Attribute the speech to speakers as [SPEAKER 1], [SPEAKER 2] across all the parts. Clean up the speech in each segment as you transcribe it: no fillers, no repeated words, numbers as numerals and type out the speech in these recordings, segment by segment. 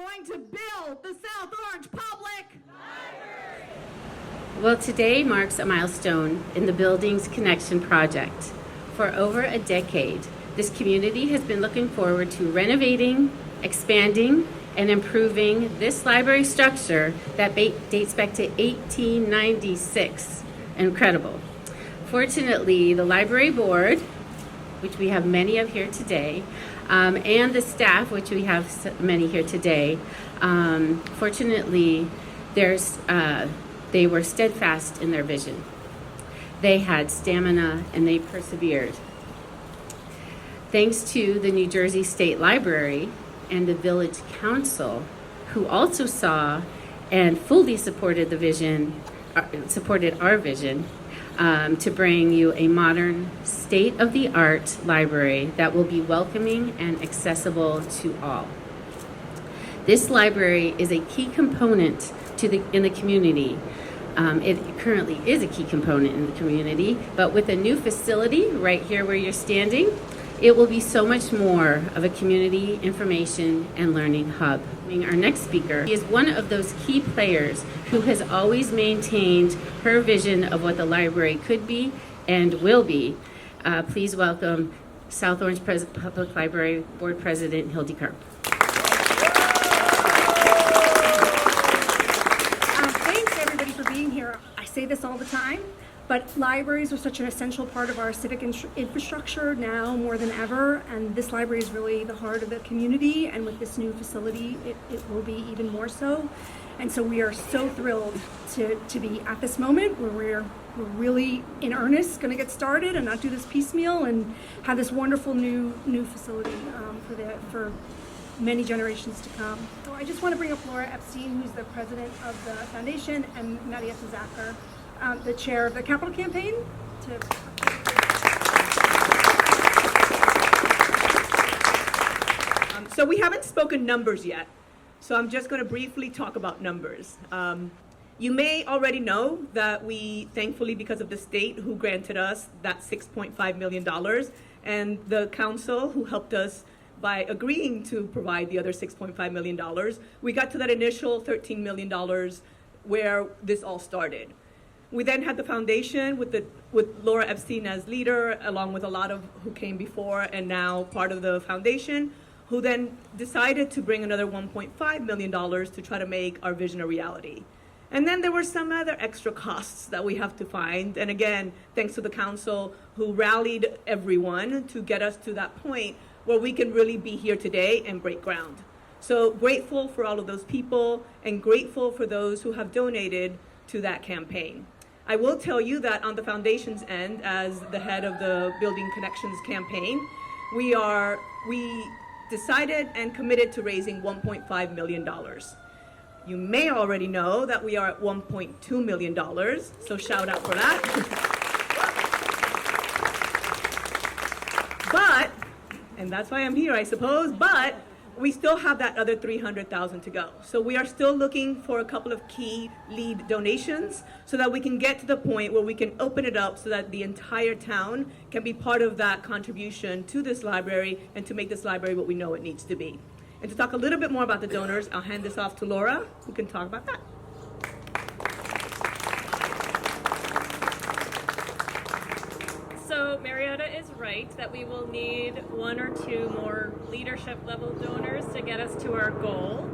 [SPEAKER 1] going to build the South Orange Public Library.
[SPEAKER 2] Well, today marks a milestone in the Buildings Connection project. For over a decade, this community has been looking forward to renovating, expanding, and improving this library structure that dates back to 1896. Incredible. Fortunately, the library board, which we have many of here today, and the staff, which we have many here today, fortunately, they were steadfast in their vision. They had stamina and they persevered. Thanks to the New Jersey State Library and the Village Council, who also saw and fully supported the vision, supported our vision, to bring you a modern, state-of-the-art library that will be welcoming and accessible to all. This library is a key component in the community. It currently is a key component in the community, but with a new facility right here where you're standing, it will be so much more of a community information and learning hub. Our next speaker is one of those key players who has always maintained her vision of what the library could be and will be. Please welcome South Orange Public Library Board President Hildy Karp.
[SPEAKER 3] Thanks everybody for being here. I say this all the time, but libraries are such an essential part of our civic infrastructure now more than ever, and this library is really the heart of the community, and with this new facility it will be even more so. And so we are so thrilled to be at this moment where we're really in earnest going to get started and not do this piecemeal and have this wonderful new facility for many generations to come. So I just want to bring up Laura Epstein, who's the president of the foundation, and Marietta Zacher, the chair of the capital campaign.
[SPEAKER 4] So we haven't spoken numbers yet, so I'm just going to briefly talk about numbers. You may already know that we, thankfully, because of the state who granted us that $6.5 million, and the council who helped us by agreeing to provide the other $6.5 million, we got to that initial $13 million where this all started. We then had the foundation with Laura Epstein as leader, along with a lot of who came before and now part of the foundation, who then decided to bring another $1.5 million to try to make our vision a reality. And then there were some other extra costs that we have to find. And again, thanks to the council who rallied everyone to get us to that point where we can really be here today and break ground. So grateful for all of those people and grateful for those who have donated to that campaign. I will tell you that on the foundation's end, as the head of the Building Connections campaign, we decided and committed to raising $1.5 million. You may already know that we are at $1.2 million, so shout out for that. But, and that's why I'm here, I suppose, but we still have that other $300,000 to go. So we are still looking for a couple of key lead donations so that we can get to the point where we can open it up so that the entire town can be part of that contribution to this library and to make this library what we know it needs to be. And to talk a little bit more about the donors, I'll hand this off to Laura, who can talk about that.
[SPEAKER 5] So Marietta is right that we will need one or two more leadership level donors to get us to our goal.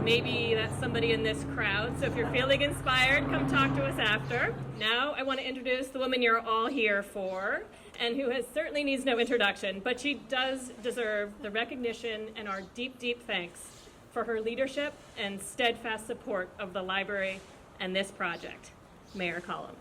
[SPEAKER 5] Maybe that's somebody in this crowd, so if you're feeling inspired, come talk to us after. Now I want to introduce the woman you're all here for, and who certainly needs no introduction, but she does deserve the recognition and our deep, deep thanks for her leadership and steadfast support of the library and this project. Mayor Collum.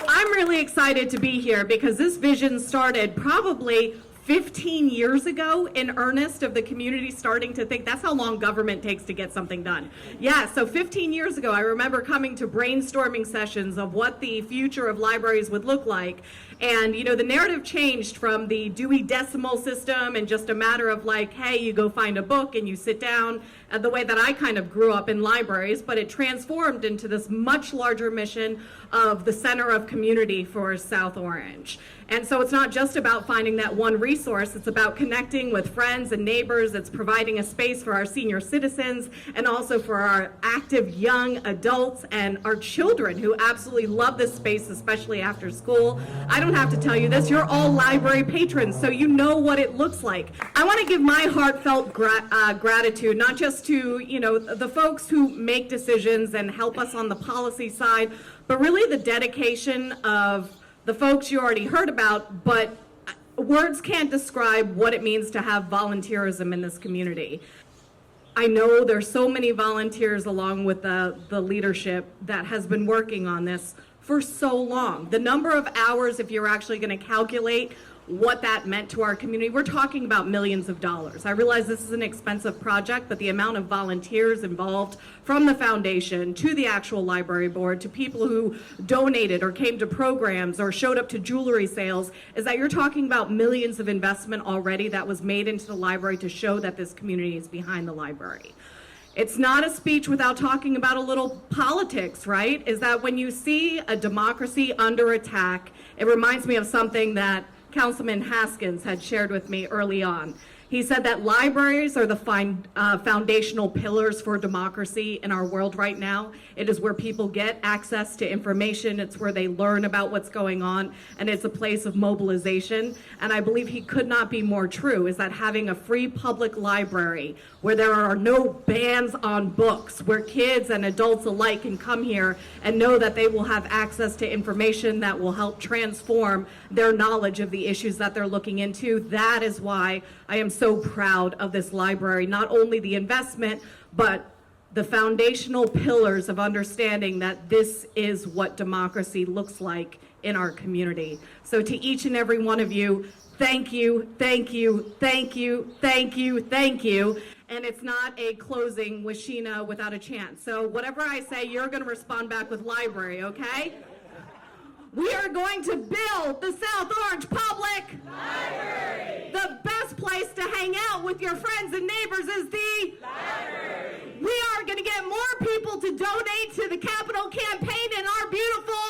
[SPEAKER 1] I'm really excited to be here because this vision started probably 15 years ago in earnest, of the community starting to think that's how long government takes to get something done. Yeah, so 15 years ago, I remember coming to brainstorming sessions of what the future of libraries would look like. And, you know, the narrative changed from the Dewey Decimal System and just a matter of like, hey, you go find a book and you sit down, the way that I kind of grew up in libraries, but it transformed into this much larger mission of the Center of Community for South Orange. And so it's not just about finding that one resource, it's about connecting with friends and neighbors, it's providing a space for our senior citizens and also for our active young adults and our children who absolutely love this space, especially after school. I don't have to tell you this, you're all library patrons, so you know what it looks like. I want to give my heartfelt gratitude, not just to, you know, the folks who make decisions and help us on the policy side, but really the dedication of the folks you already heard about, but words can't describe what it means to have volunteerism in this community. I know there's so many volunteers along with the leadership that has been working on this for so long. The number of hours, if you're actually going to calculate what that meant to our community, we're talking about millions of dollars. I realize this is an expensive project, but the amount of volunteers involved from the foundation to the actual library board to people who donated or came to programs or showed up to jewelry sales is that you're talking about millions of investment already that was made into the library to show that this community is behind the library. It's not a speech without talking about a little politics, right? Is that when you see a democracy under attack, it reminds me of something that Councilman Haskins had shared with me early on. He said that libraries are the foundational pillars for democracy in our world right now. It is where people get access to information. It's where they learn about what's going on, and it's a place of mobilization. And I believe he could not be more true, is that having a free public library where there are no bans on books, where kids and adults alike can come here and know that they will have access to information that will help transform their knowledge of the issues that they're looking into. That is why I am so proud of this library, not only the investment, but the foundational pillars of understanding that this is what democracy looks like in our community. So to each and every one of you, thank you, thank you, thank you, thank you, thank you. And it's not a closing with Sheena without a chance. So whatever I say, you're going to respond back with library, okay? We are going to build the South Orange Public Library. The best place to hang out with your friends and neighbors is the library. We are going to get more people to donate to the capital campaign in our beautiful